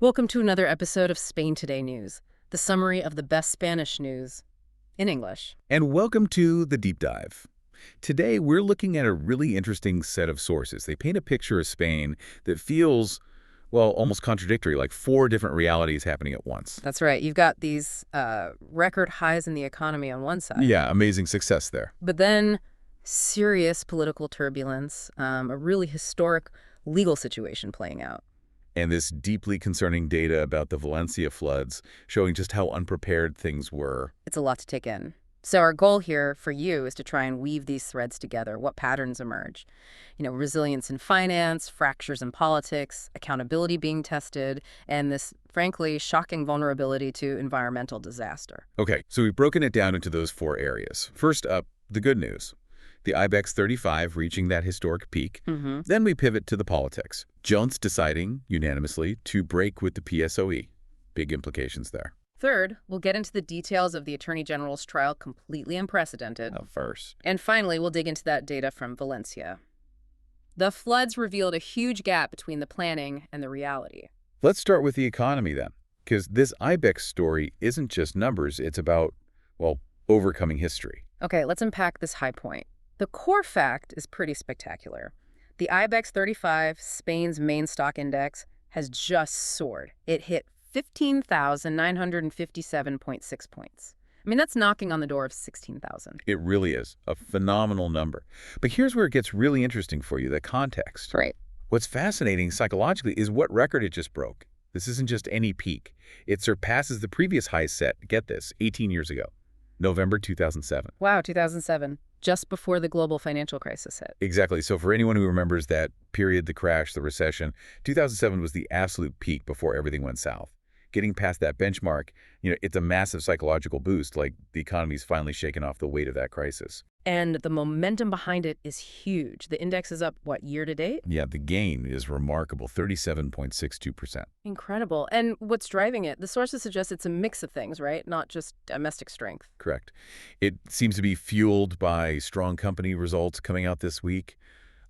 Welcome to another episode of Spain Today News, the summary of the best Spanish news in English. And welcome to the Deep Dive. Today, we're looking at a really interesting set of sources. They paint a picture of Spain that feels, well, almost contradictory, like four different realities happening at once. That's right. You've got these record highs in the economy on one side. Yeah, amazing success there. But then serious political turbulence, a really historic legal situation playing out. And this deeply concerning data about the Valencia floods showing just how unprepared things were. It's a lot to take in. So our goal here for you is to try and weave these threads together. What patterns emerge? Resilience in finance, fractures in politics, accountability being tested, and this, frankly, shocking vulnerability to environmental disaster. Okay, so we've broken it down into those four areas. First up, the good news. The Ibex 35 reaching that historic peak. Then we pivot to the politics. Junts deciding, unanimously, to break with the PSOE. Big implications there. Third, we'll get into the details of the Attorney General's trial, completely unprecedented. Of course. And finally, we'll dig into that data from Valencia. The floods revealed a huge gap between the planning and the reality. Let's start with the economy then, because this Ibex story isn't just numbers, it's about, well, overcoming history. Okay, let's unpack this high point. The core fact is pretty spectacular. The Ibex 35, Spain's main stock index, has just soared. It hit 15,957.6 points. I mean, that's knocking on the door of 16,000. It really is a phenomenal number. But here's where it gets really interesting for you, the context. Right. What's fascinating psychologically is what record it just broke. This isn't just any peak. It surpasses the previous high set, get this, 18 years ago, November 2007. Wow, 2007. Just before the global financial crisis hit. Exactly. So for anyone who remembers that period, the crash, the recession, 2007 was the absolute peak before everything went south. Getting past that benchmark, it's a massive psychological boost, like the economy's finally shaken off the weight of that crisis. And the momentum behind it is huge. The index is up, what, year to date? Yeah, the gain is remarkable, 37.62%. Incredible. And what's driving it? The sources suggest it's a mix of things, right? Not just domestic strength. Correct. It seems to be fueled by strong company results coming out this week,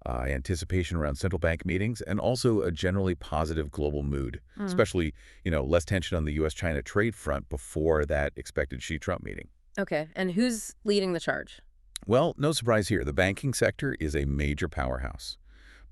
anticipation around central bank meetings, and also a generally positive global mood, especially, less tension on the U.S.-China trade front before that expected Xi-Trump meeting. Okay, and who's leading the charge? Well, no surprise here. The banking sector is a major powerhouse.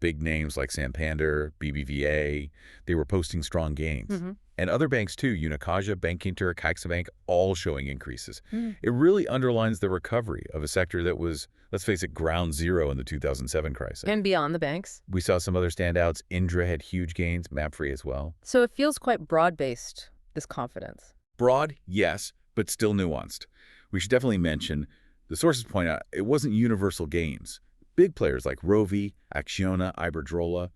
Big names like Santander, BBVA, they were posting strong gains. And other banks too, Unicaja, Bankinter, CaixaBank, all showing increases. It really underlines the recovery of a sector that was, let's face it, ground zero in the 2007 crisis. And beyond the banks? We saw some other standouts. Indra had huge gains, Mapfre as well. So it feels quite broad-based, this confidence. Broad, yes, but still nuanced. We should definitely mention, the sources point out, it wasn't universal gains. Big players like Rovi, Acciona, Iberdrola,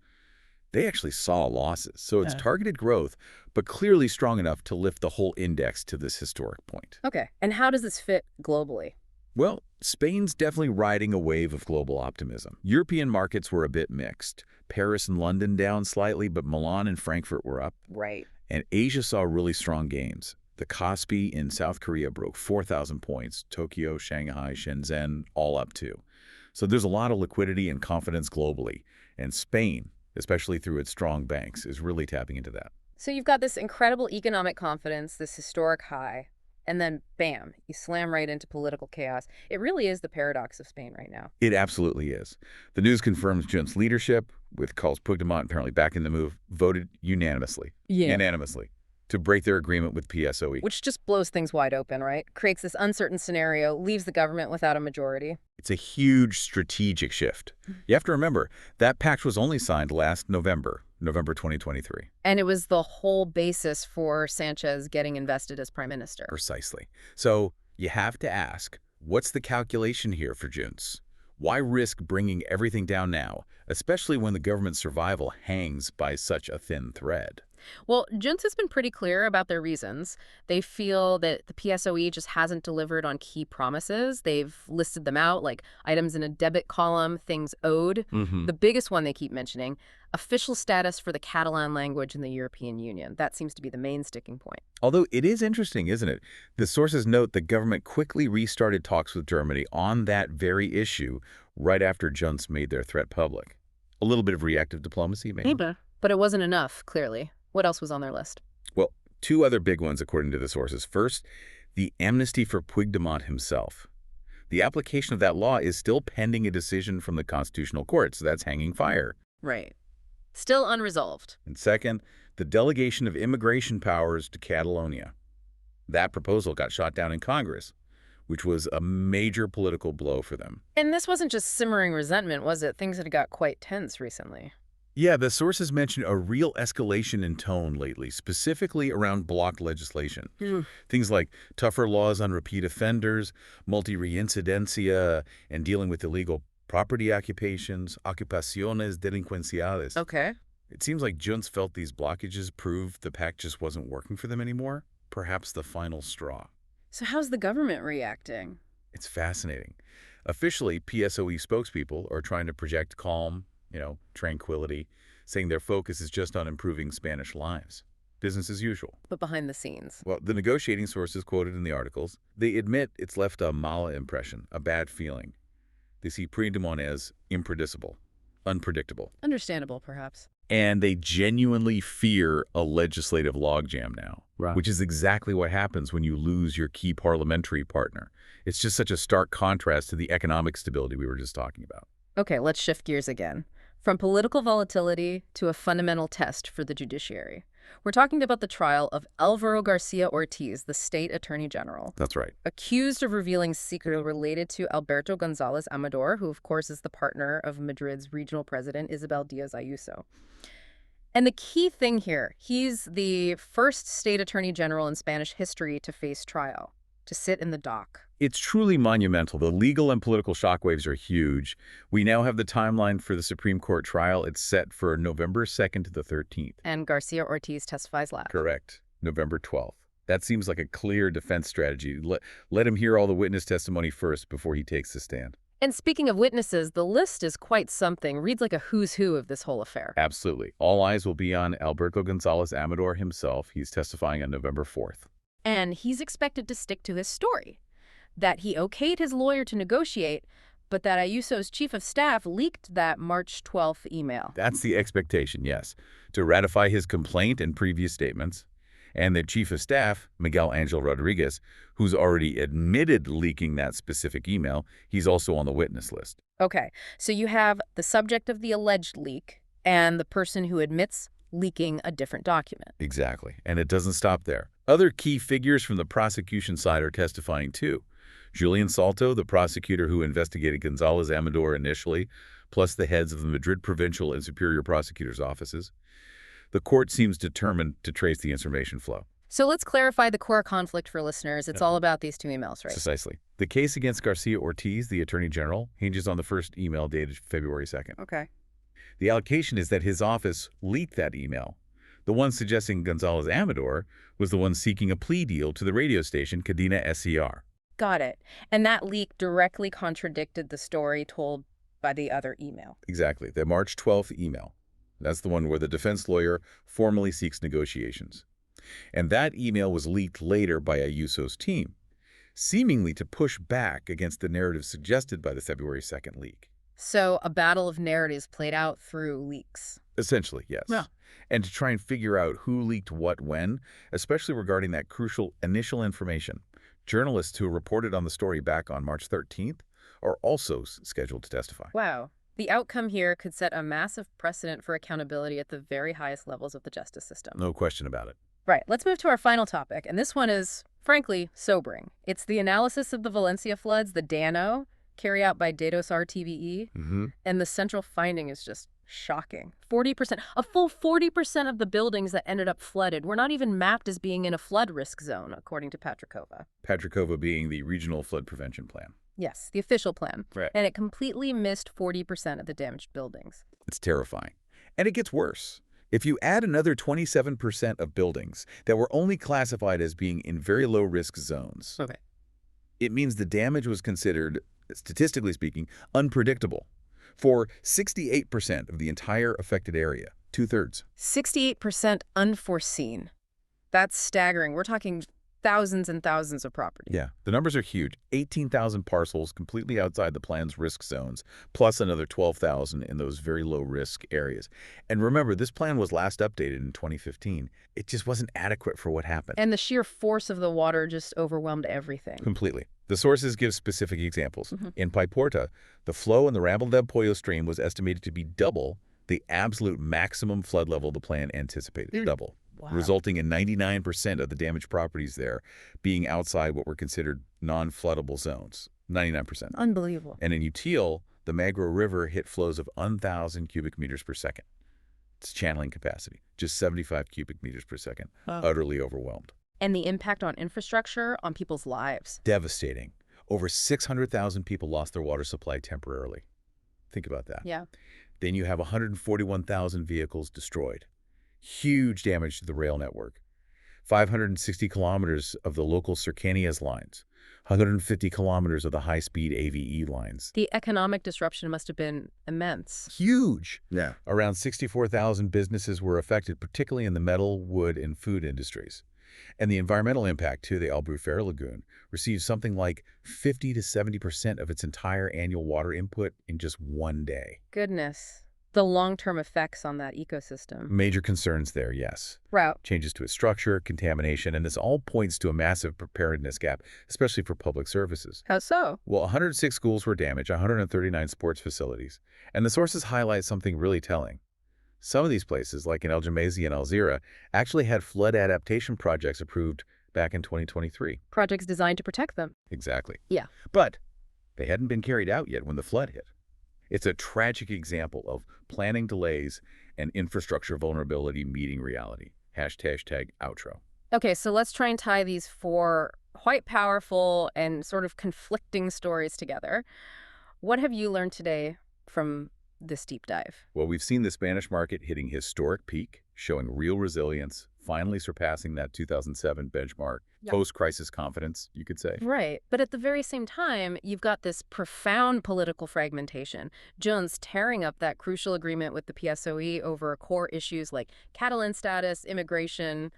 they actually saw losses. So it's targeted growth, but clearly strong enough to lift the whole index to this historic point. Okay, and how does this fit globally? Well, Spain's definitely riding a wave of global optimism. European markets were a bit mixed. Paris and London down slightly, but Milan and Frankfurt were up. Right. And Asia saw really strong gains. The Kospi in South Korea broke 4,000 points. Tokyo, Shanghai, Shenzhen, all up too. So there's a lot of liquidity and confidence globally. And Spain, especially through its strong banks, is really tapping into that. So you've got this incredible economic confidence, this historic high, and then bam, you slam right into political chaos. It really is the paradox of Spain right now. It absolutely is. The news confirms Junts leadership, with Carles Puigdemont apparently back in the move, voted unanimously. Unanimously. To break their agreement with PSOE. Which just blows things wide open, right? Creates this uncertain scenario, leaves the government without a majority. It's a huge strategic shift. You have to remember, that pact was only signed last November 2023. And it was the whole basis for Sanchez getting invested as prime minister. Precisely. So you have to ask, what's the calculation here for Junts? Why risk bringing everything down now, especially when the government's survival hangs by such a thin thread? Well, Junts has been pretty clear about their reasons. They feel that the PSOE just hasn't delivered on key promises. They've listed them out, like items in a debit column, things owed. The biggest one they keep mentioning, official status for the Catalan language in the European Union. That seems to be the main sticking point. Although it is interesting, isn't it? The sources note the government quickly restarted talks with Germany on that very issue right after Junts made their threat public. A little bit of reactive diplomacy, maybe. But it wasn't enough, clearly. What else was on their list? Well, two other big ones according to the sources. First, the amnesty for Puigdemont himself. The application of that law is still pending a decision from the Constitutional Court, so that's hanging fire. Right. Still unresolved. And second, the delegation of immigration powers to Catalonia. That proposal got shot down in Congress, which was a major political blow for them. And this wasn't just simmering resentment, was it? Things had got quite tense recently. Yeah, the sources mentioned a real escalation in tone lately, specifically around blocked legislation. Things like tougher laws on repeat offenders, multi-reincidencia, and dealing with illegal property occupations, ocupaciones delincuenciales. Okay. It seems like Junts felt these blockages proved the pact just wasn't working for them anymore, perhaps the final straw. So how's the government reacting? It's fascinating. Officially, PSOE spokespeople are trying to project calm, tranquility, saying their focus is just on improving Spanish lives. Business as usual. But behind the scenes. Well, the negotiating sources quoted in the articles, they admit it's left a mala impression, a bad feeling. They see Puigdemont as impredictable, unpredictable. Understandable, perhaps. And they genuinely fear a legislative logjam now, which is exactly what happens when you lose your key parliamentary partner. It's just such a stark contrast to the economic stability we were just talking about. Okay, let's shift gears again. From political volatility to a fundamental test for the judiciary. We're talking about the trial of Álvaro García Ortiz, the state attorney general. That's right. Accused of revealing secrets related to Alberto González Amador, who of course is the partner of Madrid's regional president, Isabel Díaz Ayuso. And the key thing here, he's the first state attorney general in Spanish history to face trial, to sit in the dock. It's truly monumental. The legal and political shockwaves are huge. We now have the timeline for the Supreme Court trial. It's set for November 2nd to the 13th. And Garcia Ortiz testifies last. Correct. November 12th. That seems like a clear defense strategy. Let him hear all the witness testimony first before he takes the stand. And speaking of witnesses, the list is quite something. Reads like a who's who of this whole affair. Absolutely. All eyes will be on Alberto González Amador himself. He's testifying on November 4th. And he's expected to stick to his story. That he okayed his lawyer to negotiate, but that Ayuso's chief of staff leaked that March 12th email. That's the expectation, yes. To ratify his complaint and previous statements. And the chief of staff, Miguel Angel Rodriguez, who's already admitted leaking that specific email, he's also on the witness list. Okay, so you have the subject of the alleged leak and the person who admits leaking a different document. Exactly. And it doesn't stop there. Other key figures from the prosecution side are testifying too. Julian Salto, the prosecutor who investigated González Amador initially, plus the heads of the Madrid provincial and superior prosecutors' offices. The court seems determined to trace the information flow. So let's clarify the core conflict for listeners. It's all about these two emails, right? Precisely. The case against Garcia Ortiz, the attorney general, hinges on the first email dated February 2nd. Okay. The allegation is that his office leaked that email. The one suggesting González Amador was the one seeking a plea deal to the radio station Cadena SCR. Got it. And that leak directly contradicted the story told by the other email. Exactly. The March 12th email. That's the one where the defense lawyer formally seeks negotiations. And that email was leaked later by Ayuso's team, seemingly to push back against the narrative suggested by the February 2nd leak. So a battle of narratives played out through leaks. Essentially, yes. Yeah. And to try and figure out who leaked what when, especially regarding that crucial initial information. Journalists who reported on the story back on March 13th are also scheduled to testify. Wow. The outcome here could set a massive precedent for accountability at the very highest levels of the justice system. No question about it. Right. Let's move to our final topic. And this one is, frankly, sobering. It's the analysis of the Valencia floods, the DANO, carried out by Datos RTVE. And the central finding is just shocking. 40%, a full 40% of the buildings that ended up flooded were not even mapped as being in a flood risk zone, according to Patricova. Patricova being the regional flood prevention plan. Yes, the official plan. Right. And it completely missed 40% of the damaged buildings. It's terrifying. And it gets worse. If you add another 27% of buildings that were only classified as being in very low-risk zones, it means the damage was considered, statistically speaking, unpredictable for 68% of the entire affected area, 2/3. 68% unforeseen. That's staggering. We're talking thousands and thousands of property. Yeah, the numbers are huge. 18,000 parcels completely outside the plan's risk zones, plus another 12,000 in those very low-risk areas. And remember, this plan was last updated in 2015. It just wasn't adequate for what happened. And the sheer force of the water just overwhelmed everything. Completely. The sources give specific examples. In Paiporta, the flow in the Rambla del Pollo stream was estimated to be double the absolute maximum flood level the plan anticipated. Double. Wow. Resulting in 99% of the damaged properties there being outside what were considered non-floodable zones. 99%. Unbelievable. And in Util, the Magro River hit flows of 1,000 cubic meters per second. Its channeling capacity, just 75 cubic meters per second. Wow. Utterly overwhelmed. And the impact on infrastructure, on people's lives. Devastating. Over 600,000 people lost their water supply temporarily. Think about that. Yeah. Then you have 141,000 vehicles destroyed. Huge damage to the rail network. 560 kilometers of the local cercanías lines. 150 kilometers of the high-speed AVE lines. The economic disruption must have been immense. Huge. Yeah. Around 64,000 businesses were affected, particularly in the metal, wood, and food industries. And the environmental impact, too, the Albufeira Lagoon, received something like 50 to 70% of its entire annual water input in just one day. Goodness. The long-term effects on that ecosystem. Major concerns there, yes. Route. Changes to its structure, contamination, and this all points to a massive preparedness gap, especially for public services. How so? Well, 106 schools were damaged, 139 sports facilities. And the sources highlight something really telling. Some of these places, like in El Gemezi and Alzira, actually had flood adaptation projects approved back in 2023. Projects designed to protect them. Exactly. Yeah. But they hadn't been carried out yet when the flood hit. It's a tragic example of planning delays and infrastructure vulnerability meeting reality. Hashtag outro. Okay, so let's try and tie these four quite powerful and sort of conflicting stories together. What have you learned today from this deep dive? Well, we've seen the Spanish market hitting historic peak, showing real resilience, finally surpassing that 2007 benchmark. Yep. Post-crisis confidence, you could say. Right. But at the very same time, you've got this profound political fragmentation. Jones tearing up that crucial agreement with the PSOE over core issues like Catalan status, immigration,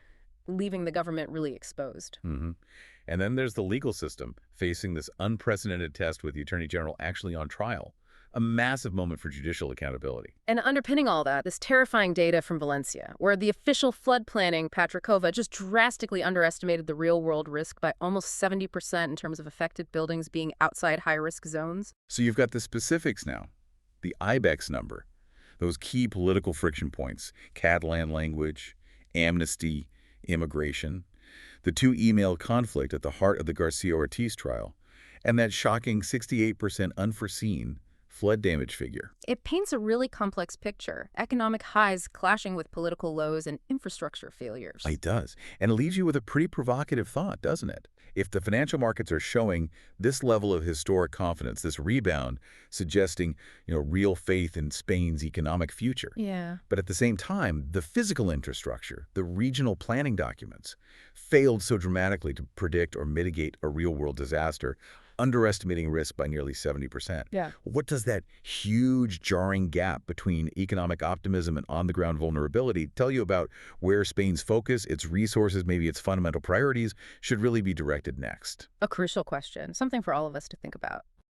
leaving the government really exposed. And then there's the legal system facing this unprecedented test with the Attorney General actually on trial. A massive moment for judicial accountability. And underpinning all that, this terrifying data from Valencia, where the official flood planning, Patricova, just drastically underestimated the real-world risk by almost 70% in terms of affected buildings being outside high-risk zones. So you've got the specifics now. The Ibex number, those key political friction points, Catalan language, amnesty, immigration, the two-email conflict at the heart of the Garcia-Ortiz trial, and that shocking 68% unforeseen flood damage figure. It paints a really complex picture, economic highs clashing with political lows and infrastructure failures. It does. And it leaves you with a pretty provocative thought, doesn't it? If the financial markets are showing this level of historic confidence, this rebound, suggesting, real faith in Spain's economic future. Yeah. But at the same time, the physical infrastructure, the regional planning documents, failed so dramatically to predict or mitigate a real-world disaster, underestimating risk by nearly 70%. Yeah. What does that huge jarring gap between economic optimism and on-the-ground vulnerability tell you about where Spain's focus, its resources, maybe its fundamental priorities should really be directed next? A crucial question, something for all of us to think about.